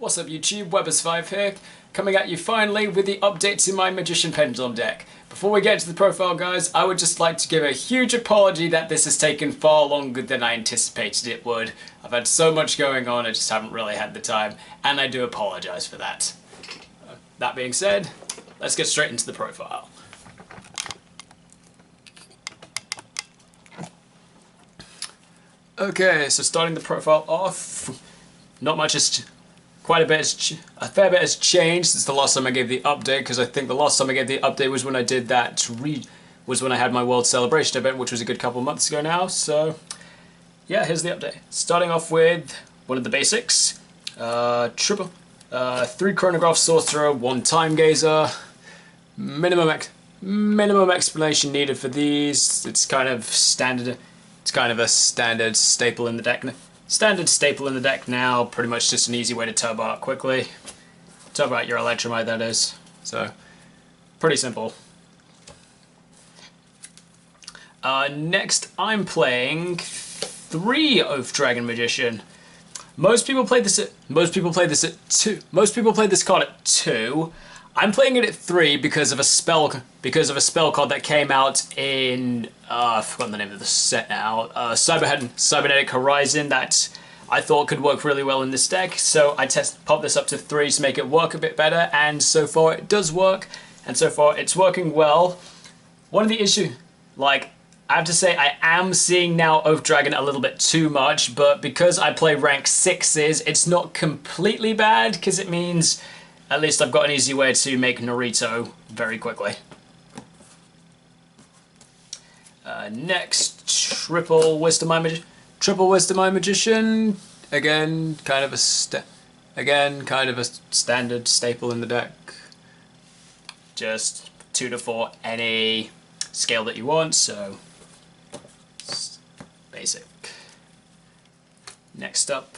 What's up YouTube, Webbers5 here, coming at you finally with the update to my Magician Pendulum deck. Before we get into the profile guys, I would just like to give a huge apology that this has taken far longer than I anticipated it would. I've had so much going on, I just haven't really had the time, and I do apologise for that. That being said, let's get straight into the profile. Okay, so starting the profile off, not much has a fair bit has changed since the last time I gave the update, because I think the last time I gave the update was when I did that was when I had my World Celebration event, which was a good couple of months ago now. So yeah, here's the update. Starting off with one of the basics, 3 Chronograph Sorcerer, 1 Time Gazer. Minimum explanation needed for these. It's kind of standard. It's kind of a standard staple in the deck. Now, pretty much just an easy way to turbo out quickly. Turbo out your Electromite, that is. So, pretty simple. Next, I'm playing 3 Oath Dragon Magician. Most people play this at 2. Most people play this card at 2. I'm playing it at 3 because of a spell card that came out in I've forgotten the name of the set now. Cybernetic Horizon, that I thought could work really well in this deck. So I popped this up to 3 to make it work a bit better, and so far it does work, and so far it's working well. One of the issues, I have to say, I am seeing now Oath Dragon a little bit too much, but because I play rank 6s, it's not completely bad, because it means at least I've got an easy way to make Naruto very quickly. Next, Triple Wisdom Eye Magician. Again, kind of a standard staple in the deck. Just 2 to 4 any scale that you want. So basic. Next up,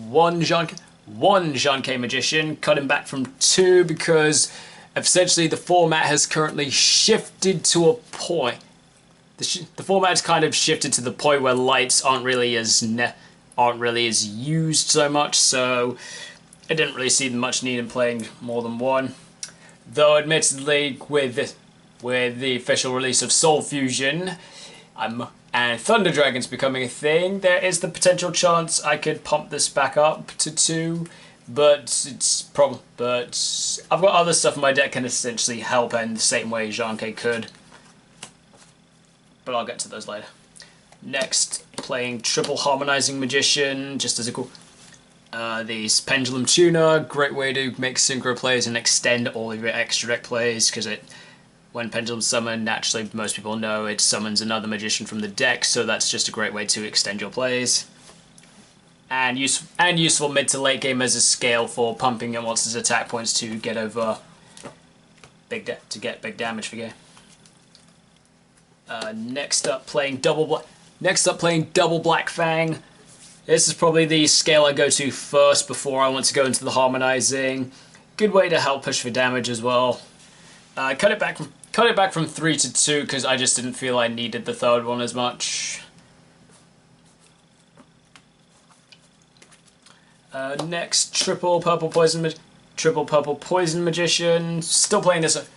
one Yugioh Magician, cutting back from 2 because essentially the format has currently shifted to a point. The format's kind of shifted to the point where lights aren't really as used so much, so I didn't really see much need in playing more than 1. Though admittedly, with the official release of Soul Fusion, and Thunder Dragons becoming a thing, there is the potential chance I could pump this back up to 2, but I've got other stuff in my deck can essentially help in the same way Yugioh could. But I'll get to those later. Next, playing Triple Harmonizing Magician, just as a cool. These Pendulum Tuner, great way to make synchro plays and extend all of your extra deck plays, because when Pendulum summon, naturally most people know it summons another magician from the deck, so that's just a great way to extend your plays. And useful mid to late game as a scale for pumping your monster's attack points to get over big damage for game. Next up, playing Double Black Fang. This is probably the scale I go to first before I want to go into the harmonizing. Good way to help push for damage as well. Cut it back from 3 to 2 because I just didn't feel I needed the third one as much. Next, Triple Purple Poison Magician. Still playing this.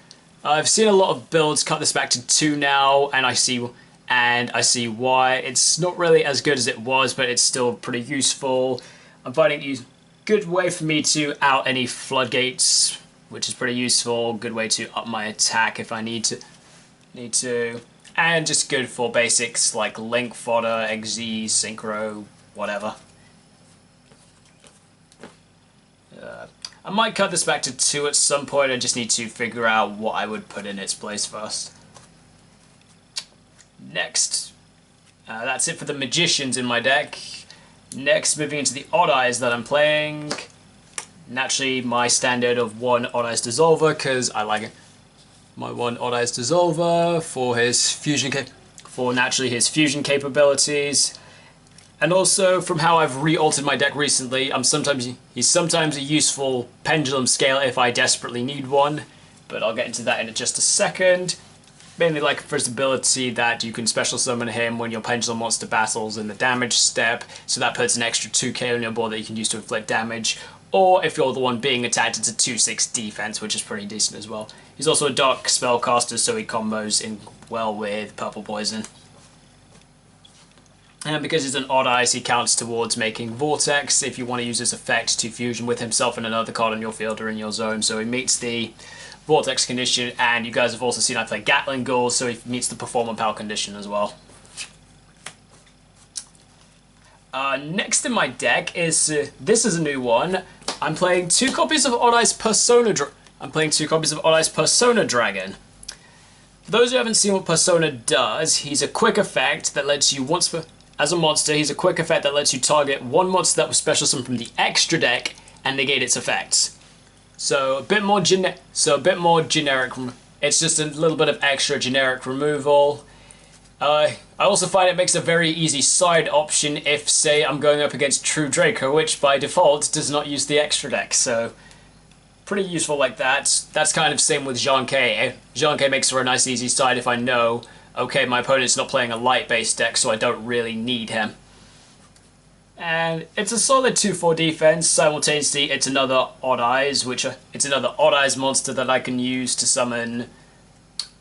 I've seen a lot of builds cut this back to 2 now, and I see why. It's not really as good as it was, but it's still pretty useful. I'm finding it a good way for me to out any floodgates, which is pretty useful. Good way to up my attack if I need to, and just good for basics like Link, Fodder, XZ, Synchro, whatever. I might cut this back to 2 at some point. I just need to figure out what I would put in its place first. Next, that's it for the magicians in my deck. Next, moving into the Odd Eyes that I'm playing. Naturally, my standard of 1 Odd Eyes Dissolver, because I like it. My 1 Odd Eyes Dissolver for his fusion his fusion capabilities. And also, from how I've re-altered my deck recently, he's sometimes a useful pendulum scale if I desperately need one, but I'll get into that in just a second. Mainly like for his ability that you can special summon him when your pendulum monster battles in the damage step, so that puts an extra 2k on your board that you can use to inflict damage, or if you're the one being attacked, it's a 2/6 defense, which is pretty decent as well. He's also a dark spellcaster, so he combos in well with purple poison. And because he's an odd eyes, he counts towards making Vortex if you want to use his effect to fusion with himself and another card on your field or in your zone. So he meets the Vortex condition, and you guys have also seen I play Gatling Ghouls, so he meets the Perform and Power condition as well. Next in my deck is, this is a new one. I'm playing 2 copies of Odd Eyes Persona Dragon. For those who haven't seen what Persona does, he's a quick effect that lets you as a monster, he's a quick effect that lets you target one monster that was special summoned from the extra deck and negate its effects. So a bit more generic. It's just a little bit of extra generic removal. I also find it makes a very easy side option if, say, I'm going up against True Draco, which by default does not use the extra deck. So pretty useful like that. That's kind of same with Jean K. Jean K makes for a nice easy side if I know, okay, my opponent's not playing a light-based deck, so I don't really need him. And it's a solid 2/4 defense. Simultaneously, it's another Odd Eyes, it's another Odd Eyes monster that I can use to summon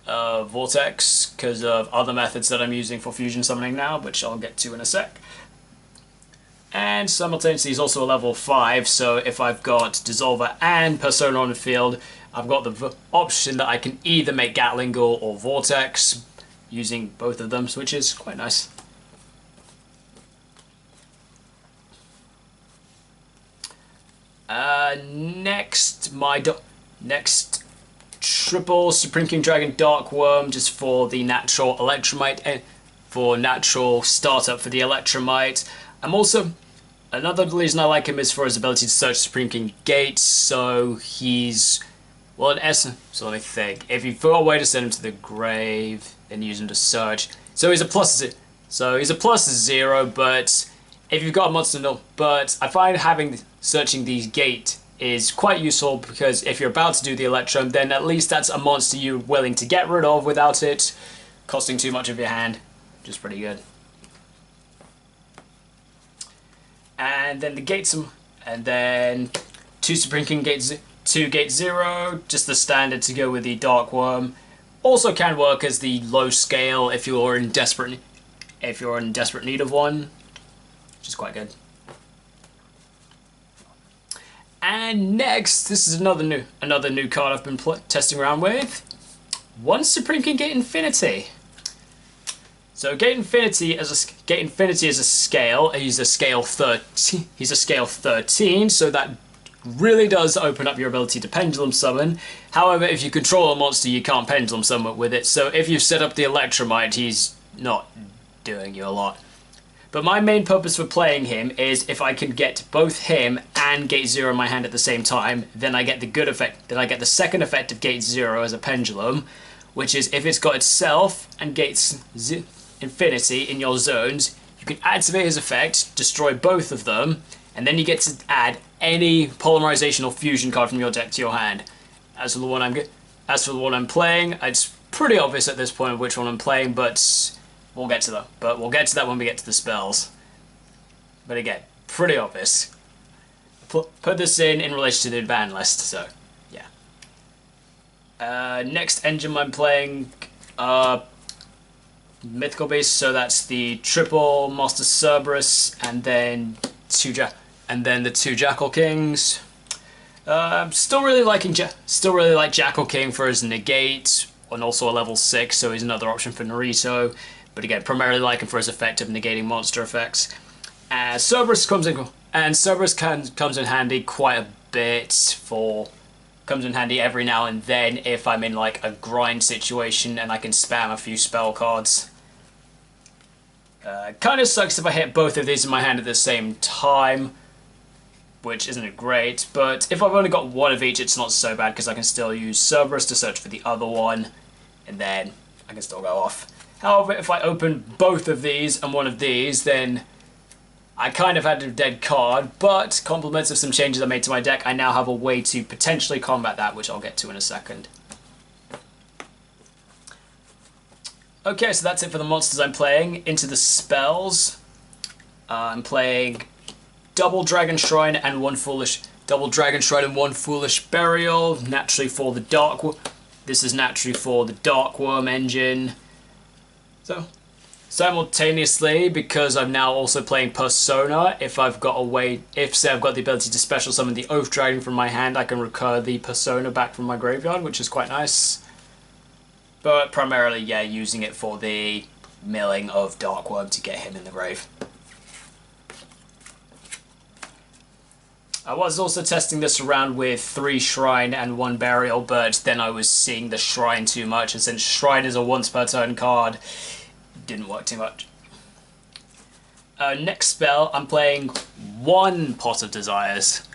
Vortex because of other methods that I'm using for fusion summoning now, which I'll get to in a sec. And simultaneously, he's also a level 5, so if I've got Dissolver and Persona on the field, I've got the option that I can either make Gatling Ghoul or Vortex using both of them, which is quite nice. Next triple Supreme King Dragon Dark Worm, just for the natural Electromite, for natural startup for the Electromite. I'm also, another reason I like him is for his ability to search Supreme King Gates, so he's, well, in essence, so let me think, if you throw a way to send him to the grave, then use him to search, so he's a +0, but if you've got a monster, no, but I find searching these gate is quite useful, because if you're about to do the Electrum, then at least that's a monster you're willing to get rid of without it costing too much of your hand, which is pretty good. And then the gates, and then 2 Supreme King Gates, 2 Gate 0, just the standard to go with the Dark Worm. Also can work as the low scale if you're in desperate need of one, which is quite good. And next, this is another new card I've been testing around with. 1 Supreme King Gate Infinity. So Gate Infinity is a scale. He's a scale 13. He's a scale 13, so that really does open up your ability to Pendulum Summon. However, if you control a monster, you can't Pendulum Summon with it. So if you've set up the Electromite, he's not doing you a lot. But my main purpose for playing him is if I can get both him and Gate 0 in my hand at the same time, then I get the good effect. Then I get the second effect of Gate 0 as a Pendulum, which is if it's got itself and Gate Infinity in your zones, you can activate his effect, destroy both of them, and then you get to add any polymerization or fusion card from your deck to your hand. As for the one I'm playing, it's pretty obvious at this point which one I'm playing, but we'll get to that. But we'll get to that when we get to the spells. But again, pretty obvious. Put this in relation to the ban list, so yeah. Next engine I'm playing, Mythical Beast, so that's the triple Master Cerberus, and then the 2 Jackal Kings. Still really like Jackal King for his negate, and also a level 6, so he's another option for Naruto. But again, primarily like him for his effect of negating monster effects. Cerberus comes in handy quite a bit comes in handy every now and then if I'm in like a grind situation and I can spam a few spell cards. Kind of sucks if I hit both of these in my hand at the same time, which isn't great, but if I've only got one of each, it's not so bad because I can still use Cerberus to search for the other one, and then I can still go off. However, if I open both of these and one of these, then I kind of had a dead card, but compliments of some changes I made to my deck, I now have a way to potentially combat that, which I'll get to in a second. Okay, so that's it for the monsters I'm playing. Into the spells. I'm playing double Dragon Shrine and one Foolish Double Dragon Shrine and 1 Foolish Burial, naturally for the Dark Worm. This is naturally for the Dark Worm engine. So, simultaneously, because I'm now also playing Persona, if I've got a way, if say I've got the ability to special summon the Oath Dragon from my hand, I can recur the Persona back from my graveyard, which is quite nice. But primarily, yeah, using it for the milling of Dark Worm to get him in the grave. I was also testing this around with 3 Shrine and 1 Burial, but then I was seeing the Shrine too much, and since Shrine is a once per turn card, it didn't work too much. Next spell, I'm playing 1 Pot of Desires.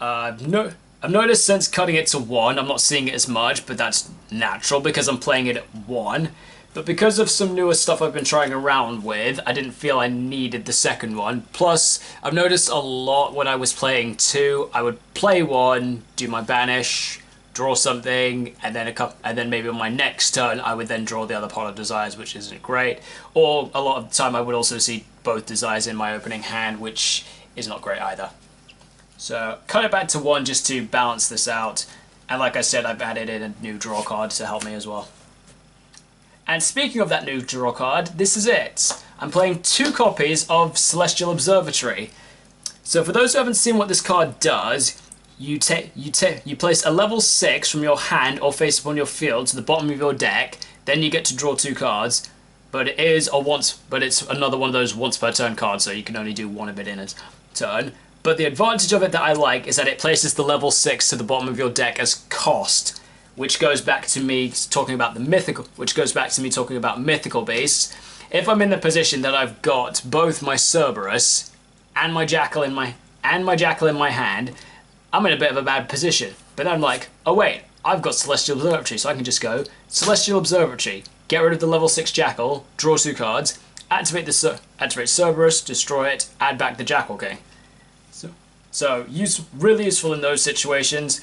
I've noticed since cutting it to 1, I'm not seeing it as much, but that's natural because I'm playing it at 1. But because of some newer stuff I've been trying around with, I didn't feel I needed the second one. Plus, I've noticed a lot when I was playing 2, I would play 1, do my banish, draw something, and then maybe on my next turn I would then draw the other Pot of Desires, which isn't great. Or a lot of the time I would also see both Desires in my opening hand, which is not great either. So, cut it back to 1 just to balance this out. And like I said, I've added in a new draw card to help me as well. And speaking of that new draw card, this is it. I'm playing 2 copies of Celestial Observatory. So for those who haven't seen what this card does, you place a level 6 from your hand or face upon your field to the bottom of your deck. Then you get to draw 2 cards. But it's another one of those once per turn cards, so you can only do 1 of it in a turn. But the advantage of it that I like is that it places the level 6 to the bottom of your deck as cost, which goes back to me talking about mythical beasts. If I'm in the position that I've got both my Cerberus and my Jackal in my hand, I'm in a bit of a bad position. But then I'm like, oh wait, I've got Celestial Observatory, so I can just go Celestial Observatory, get rid of the level 6 Jackal, draw 2 cards, activate Cerberus, destroy it, add back the Jackal King. So really useful in those situations.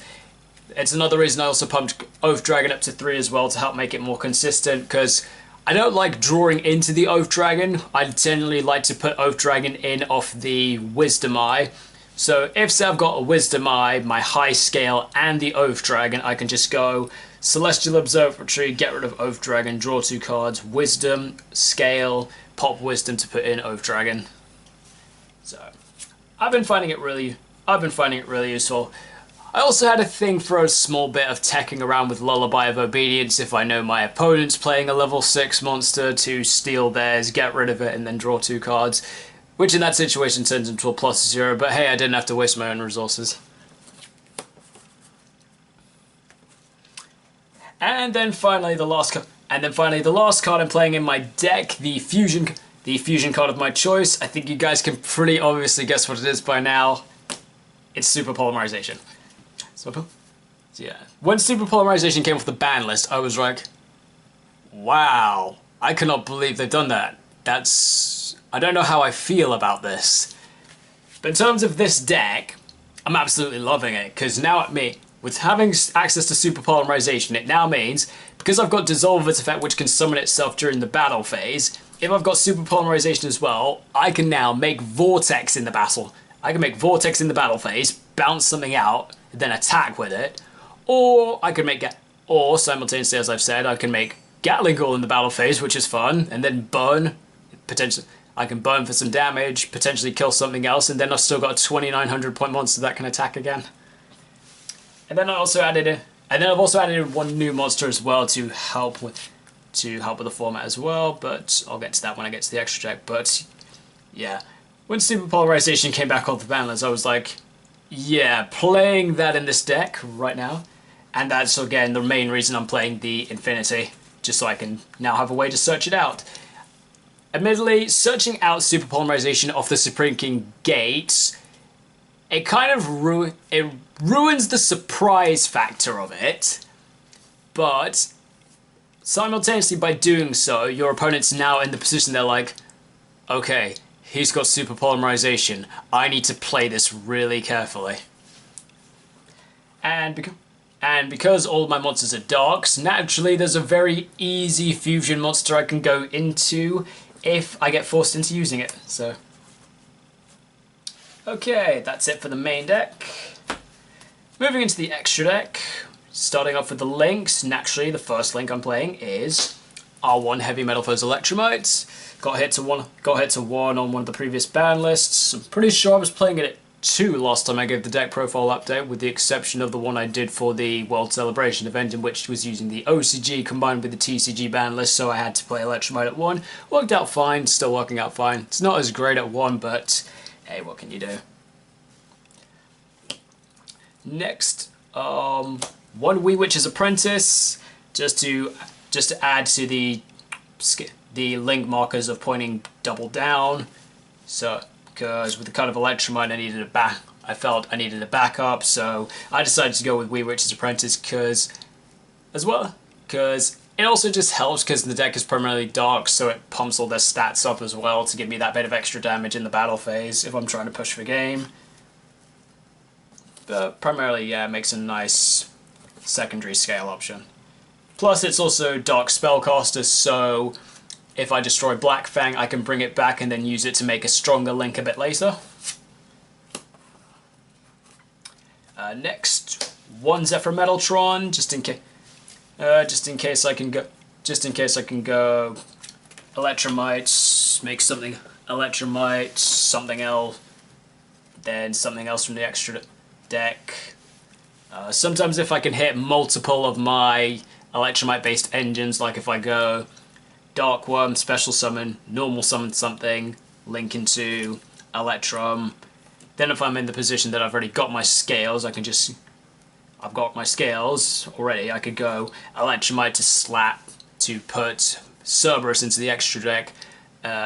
It's another reason I also pumped Oath Dragon up to 3 as well to help make it more consistent, because I don't like drawing into the Oath Dragon. I generally like to put Oath Dragon in off the Wisdom Eye. So if say I've got a Wisdom Eye, my High Scale and the Oath Dragon, I can just go Celestial Observatory, get rid of Oath Dragon, draw 2 cards, Wisdom, Scale, pop Wisdom to put in Oath Dragon. So I've been finding it really useful. I also had a thing for a small bit of teching around with Lullaby of Obedience if I know my opponent's playing a level 6 monster, to steal theirs, get rid of it, and then draw 2 cards, which in that situation turns into a +0, but hey, I didn't have to waste my own resources. And then finally the last card I'm playing in my deck, the fusion card of my choice. I think you guys can pretty obviously guess what it is by now. It's Super Polymerization. So yeah, when Super Polymerization came off the ban list, I was like, wow, I cannot believe they've done that. I don't know how I feel about this. But in terms of this deck, I'm absolutely loving it, because now with having access to Super Polymerization, it now means, because I've got Dissolve its effect which can summon itself during the battle phase, if I've got Super Polymerization as well, I can now make Vortex in the battle. I can make Vortex in the battle phase, bounce something out, then attack with it, or simultaneously, as I've said, I can make Gatling Gun in the battle phase, which is fun, and then burn. Potentially, I can burn for some damage, potentially kill something else, and then I've still got a 2,900 point monster that can attack again. And then I've also added in 1 new monster as well to help with the format as well. But I'll get to that when I get to the extra deck. But yeah, when Super Polarization came back off the ban list, I was like, yeah, playing that in this deck right now. And that's, again, the main reason I'm playing the Infinity, just so I can now have a way to search it out. Admittedly, searching out Super Polymerization off the Supreme King Gates, it kind of ruins the surprise factor of it, but simultaneously by doing so, your opponent's now in the position they're like, okay, he's got Super Polymerization, I need to play this really carefully. And because all of my monsters are darks, naturally there's a very easy fusion monster I can go into if I get forced into using it. So Okay, that's it for the main deck. Moving into the extra deck, starting off with the links. Naturally, the first link I'm playing is R1 Heavy Metal Foes Electromites. Got hit to one on one of the previous ban lists. I'm pretty sure I was playing it at 2 last time I gave the deck profile update, with the exception of the one I did for the World Celebration event, in which was using the OCG combined with the TCG ban list, so I had to play Electromite at 1. Worked out fine, still working out fine. It's not as great at 1, but hey, what can you do? Next, one Wee Witch's Apprentice, just to add to the link markers of pointing double down. So, because with the kind of Electromite I felt I needed a backup, so I decided to go with Wee Witch's Apprentice because it also just helps because the deck is primarily dark, so it pumps all their stats up as well to give me that bit of extra damage in the battle phase if I'm trying to push for game. But primarily, yeah, it makes a nice secondary scale option. Plus, it's also Dark Spellcaster, so if I destroy Black Fang, I can bring it back and then use it to make a stronger link a bit later. Next, one Zephyr Metaltron, just in case I can go Electromite, make something Electromite, something else, then something else from the extra deck. Sometimes if I can hit multiple of my Electromite based engines, like if I go Dark Worm, Special Summon, Normal Summon something, link into Electrum, then if I'm in the position that I've already got my scales, I've got my scales already, I could go Electromite to slap to put Cerberus into the extra deck,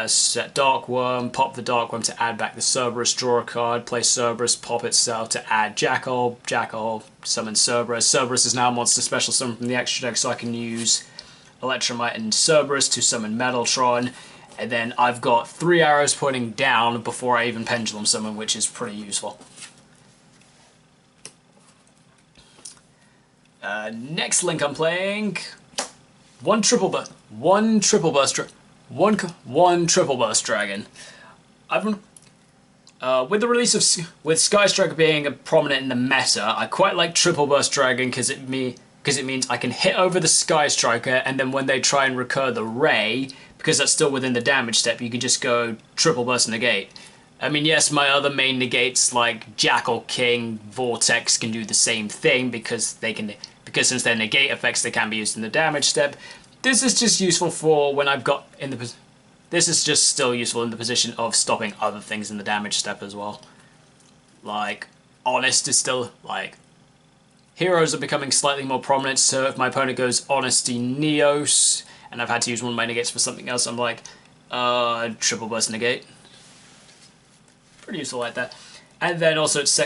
set Dark Worm, pop the Dark Worm to add back the Cerberus, draw a card, play Cerberus, pop itself to add Jackal, summon Cerberus. Cerberus is now a monster special summon from the extra deck, so I can use Electromite and Cerberus to summon Metaltron, and then I've got 3 arrows pointing down before I even Pendulum summon, which is pretty useful. Next link I'm playing, one triple burst dragon. With the release of Sky Striker being prominent in the meta, I quite like triple burst dragon because it means I can hit over the Sky Striker, and then when they try and recur the Ray, because that's still within the damage step, you can just go triple burst negate. I mean, yes, my other main negates like Jackal, King, Vortex can do the same thing because since they're negate effects, they can be used in the damage step. This is just useful for when I've got in the. This is just still useful in the position of stopping other things in the damage step as well. Like, Honest is still, like, heroes are becoming slightly more prominent, so if my opponent goes Honesty Neos, and I've had to use one of my negates for something else, I'm like, triple burst negate. Pretty useful like that. And then also it's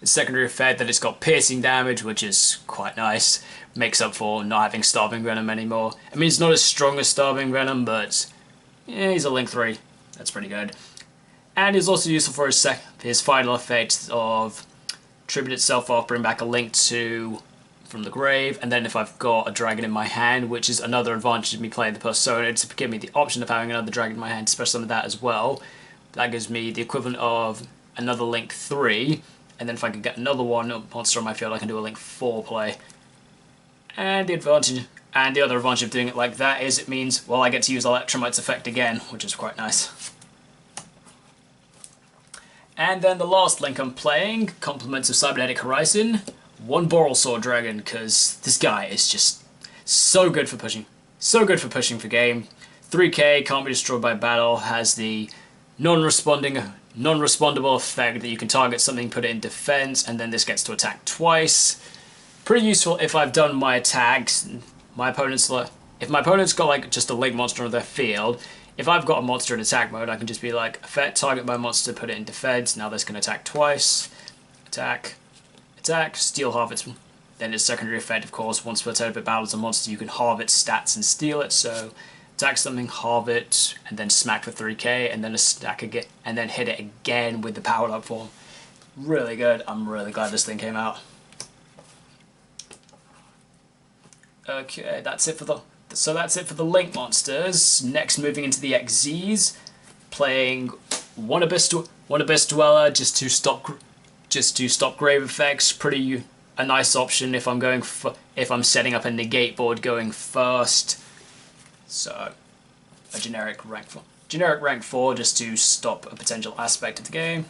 secondary effect that it's got piercing damage, which is quite nice. Makes up for not having Starving Venom anymore. I mean, it's not as strong as Starving Venom, but yeah, he's a Link 3. That's pretty good. And he's also useful for his final effect of tribute itself off, bring back a Link 2 from the grave, and then if I've got a dragon in my hand, which is another advantage of me playing the Persona, to give me the option of having another dragon in my hand, especially some of that as well. That gives me the equivalent of another Link 3, and then if I could get another monster on my field, I can do a Link 4 play. And the other advantage of doing it like that is it means, well, I get to use Electromite's effect again, which is quite nice. And then the last link I'm playing, Compliments of Cybernetic Horizon, one Borrelsword Dragon, because this guy is just so good for pushing. So good for pushing for game. 3k, can't be destroyed by battle, has the non-respondable effect that you can target something, put it in defense, and then this gets to attack twice. Pretty useful if I've done my attacks. If my opponent's got like just a link monster on their field, if I've got a monster in attack mode, I can just be like, effect, target my monster, put it in defense. Now this can attack twice. Attack, steal half its. Then its secondary effect, of course, once per turn if it battles a monster, you can halve its stats and steal it. So attack something, halve it, and then smack for 3k, and then a stack again, and then hit it again with the powered up form. Really good. I'm really glad this thing came out. Okay, that's it for the Link monsters. Next, moving into the XZs, playing one One Abyss Dweller just to stop grave effects. A nice option if I'm setting up a negate board going first. So a generic rank 4 just to stop a potential aspect of the game.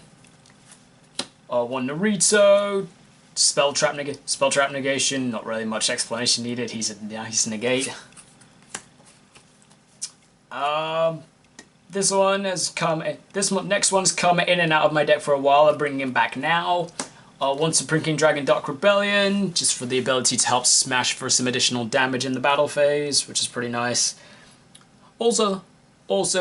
One Naruto, spell trap negation. Not really much explanation needed. He's a negate. This next one's come in and out of my deck for a while. I'm bringing him back now. One Supreme King Dragon Dark Rebellion, just for the ability to help smash for some additional damage in the battle phase, which is pretty nice. Also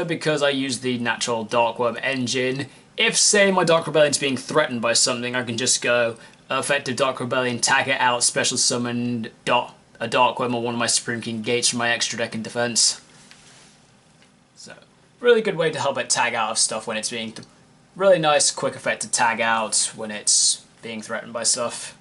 because I use the natural Dark Worm engine, if, say, my Dark Rebellion's being threatened by something, I can just go effective Dark Rebellion, tag it out, special summon a Dark Worm or one of my Supreme King Gates from my extra deck in defense. So, really good way to help it tag out of stuff when it's being... Really nice, quick effect to tag out when it's being threatened by stuff.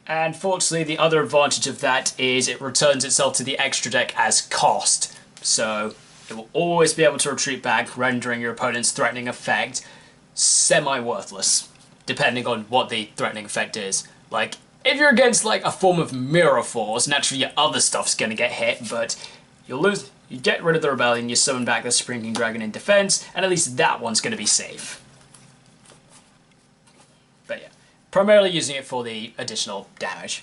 And fortunately, the other advantage of that is it returns itself to the extra deck as cost. So it will always be able to retreat back, rendering your opponent's threatening effect semi-worthless, depending on what the threatening effect is. Like, if you're against like a form of Mirror Force, naturally your other stuff's going to get hit, but you'll lose. You get rid of the Rebellion, you summon back the Supreme King Dragon in defense, and at least that one's going to be safe. But yeah, primarily using it for the additional damage.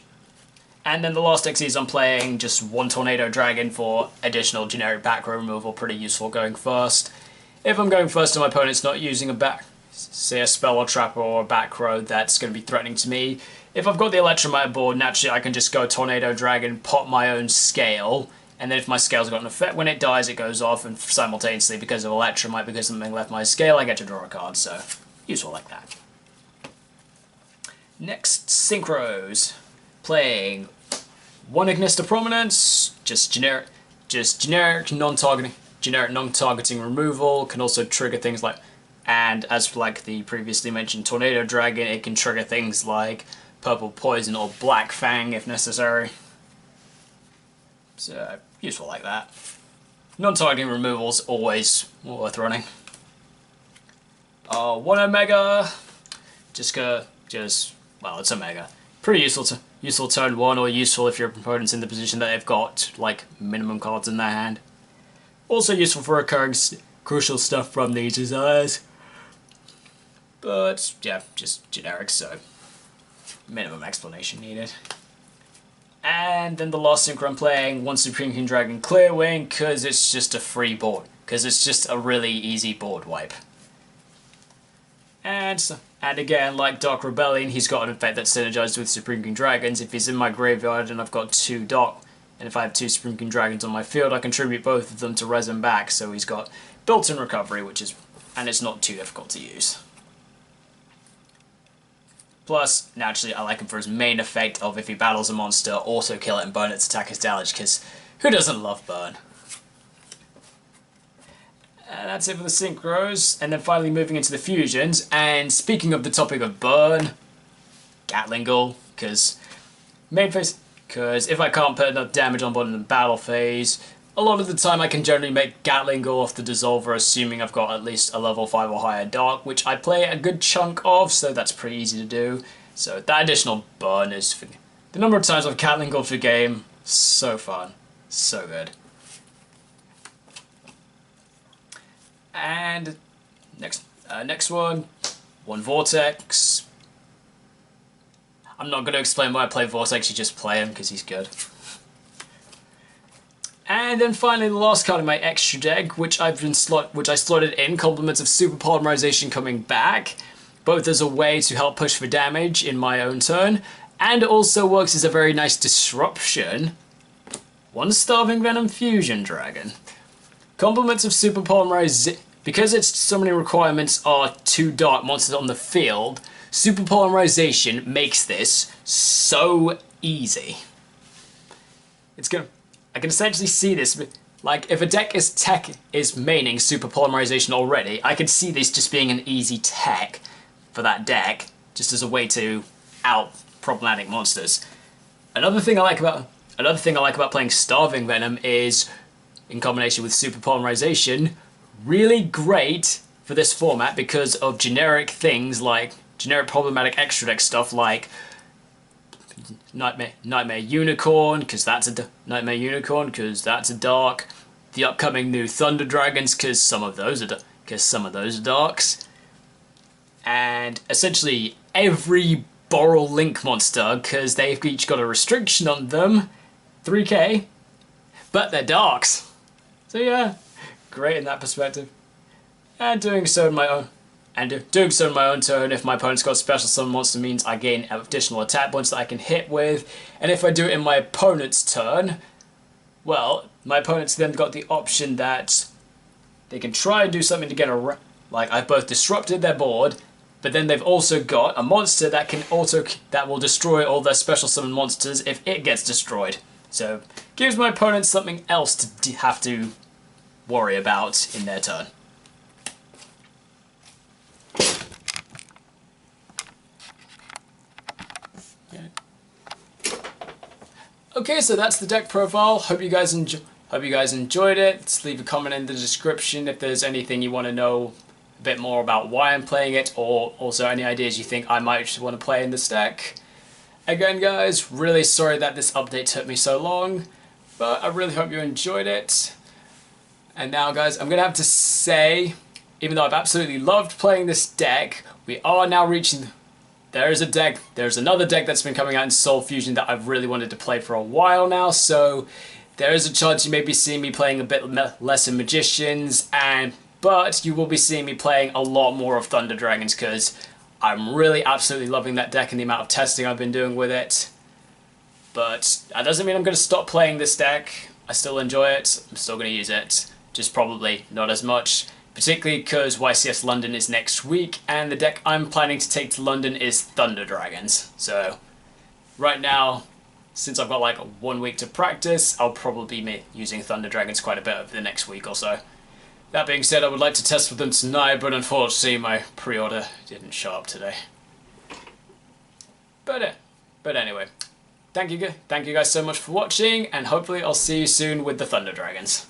And then the last Xyz I'm playing just one Tornado Dragon for additional generic back row removal, pretty useful going first. If I'm going first and my opponent's not using say a spell or trap or a back row that's going to be threatening to me, if I've got the Electromite board, naturally I can just go Tornado Dragon, pop my own Scale, and then if my Scale's got an effect, when it dies it goes off, and simultaneously because of Electromite, because something left my Scale, I get to draw a card, so useful like that. Next, Synchros. Playing one Ignista Prominence, just generic non-targeting removal, can also trigger things like, and as like the previously mentioned Tornado Dragon, it can trigger things like Purple Poison or Black Fang if necessary. So, useful like that. Non-targeting removal's always worth running. One Omega, well, it's Omega. Pretty useful turn 1, or useful if your opponent's in the position that they've got, like, minimum cards in their hand. Also useful for recurring crucial stuff from these desires. But, yeah, just generic, so minimum explanation needed. And then the last synchro I'm playing, one Supreme King Dragon Clearwing, because it's just a free board. Because it's just a really easy board wipe. And again, like Dark Rebellion, he's got an effect that synergizes with Supreme King Dragons. If he's in my graveyard and I've got and if I have two Supreme King Dragons on my field, I contribute both of them to res him back, so he's got built-in recovery, and it's not too difficult to use. Plus, naturally, I like him for his main effect of if he battles a monster, also kill it and burn its attack as damage, because who doesn't love burn? And that's it for the synchros, and then finally moving into the fusions. And speaking of the topic of burn, Gatling Gun, because if I can't put enough damage on board in the battle phase, a lot of the time I can generally make Gatling Gun off the Dissolver, assuming I've got at least a level 5 or higher Dark, which I play a good chunk of, so that's pretty easy to do. So that additional burn is... The number of times I've Gatling Gun for game, so fun, so good. And next one Vortex. I'm not going to explain why I play Vortex, you just play him because he's good. And then finally the last card in my extra deck, which I slotted in, Compliments of Super Polymerization coming back, both as a way to help push for damage in my own turn, and it also works as a very nice disruption. One Starving Venom Fusion Dragon. Compliments of Super Polymerization, because its summoning requirements are 2 dark monsters on the field, Super Polymerization makes this so easy. I can essentially see this, like if a deck is maining Super Polymerization already, I could see this just being an easy tech for that deck, just as a way to out problematic monsters. Another thing I like about playing Starving Venom is, in combination with Super Polymerization, really great for this format because of generic things like generic problematic extra deck stuff like Nightmare Unicorn because that's a Nightmare Unicorn because that's a dark. The upcoming new Thunder Dragons because some of those are darks, and essentially every Boral Link monster because they've each got a restriction on them, 3k, but they're darks. So yeah, great in that perspective. And doing so in my own turn, if my opponent's got special summon monster, means I gain additional attack points that I can hit with. And if I do it in my opponent's turn, well, my opponent's then got the option that they can try and do something to get a... Like, I've both disrupted their board, but then they've also got a monster that will destroy all their special summon monsters if it gets destroyed. So, gives my opponent something else to have to worry about in their turn. Okay, so that's the deck profile. Hope you guys enjoyed it. Just leave a comment in the description if there's anything you want to know a bit more about why I'm playing it, or also any ideas you think I might want to play in this deck. Again, guys, really sorry that this update took me so long, but I really hope you enjoyed it. And now, guys, I'm going to have to say, even though I've absolutely loved playing this deck, we are now reaching... There's another deck that's been coming out in Soul Fusion that I've really wanted to play for a while now, so there is a chance you may be seeing me playing a bit less in Magicians, but you will be seeing me playing a lot more of Thunder Dragons because I'm really absolutely loving that deck and the amount of testing I've been doing with it. But that doesn't mean I'm going to stop playing this deck. I still enjoy it. I'm still going to use it. Just probably not as much. Particularly because YCS London is next week, and the deck I'm planning to take to London is Thunder Dragons. So, right now, since I've got like 1 week to practice, I'll probably be using Thunder Dragons quite a bit over the next week or so. That being said, I would like to test with them tonight, but unfortunately my pre-order didn't show up today. But anyway, thank you guys so much for watching, and hopefully I'll see you soon with the Thunder Dragons.